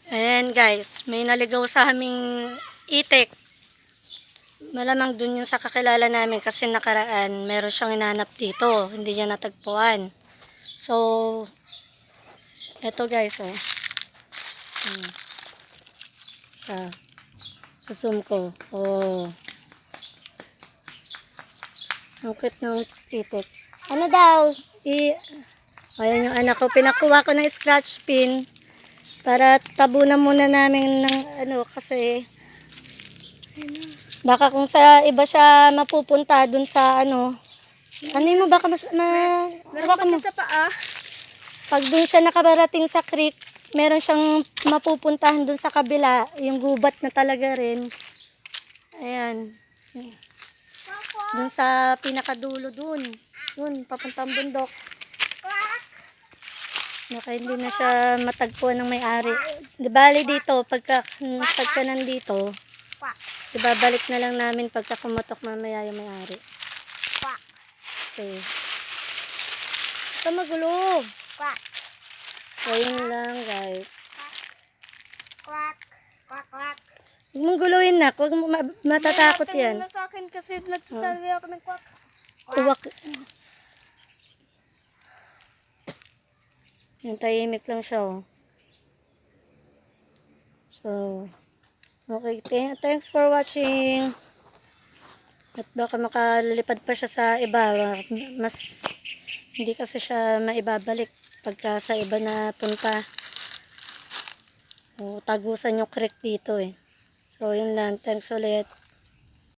Ayan guys, may naligaw sa aming itik. Malamang dun yung sa kakilala namin kasi nakaraan, meron siyang hinanap dito. Hindi niya natagpuan. So, eto guys, oh. Susum ko. Oh. Ang cute ng itik. Ano daw? Ayan yung anak ko. Pinakuha ko ng scratch pin para tabunan muna namin ng kasi baka kung sa iba siya mapupunta dun sa ano mo baka baka mo sa paa. pag dun siya nakabarating sa creek, meron siyang mapupuntahan dun sa kabila, yung gubat na talaga rin. Ayan. Dun sa pinakadulo dun. Dun, papuntang bundok. Baka hindi na siya matagpuan ng may-ari. Di bali dito, pagka nandito, ibabalik na lang namin pagka kumatok mamaya yung may-ari. Okay. Ito magulo. So, yun lang guys. Huwag mong guluhin na. Huwag matatakot yan. Sa akin kasi nagsasabi ako ng kwak. Uwak. Yung tahimik lang siya, oh. So, okay. Thanks for watching. At baka makalipad pa siya sa iba. Mas, hindi kasi siya maibabalik pagka sa iba na punta. O, tagusan yung creek dito, eh. So, yun lang. Thanks ulit.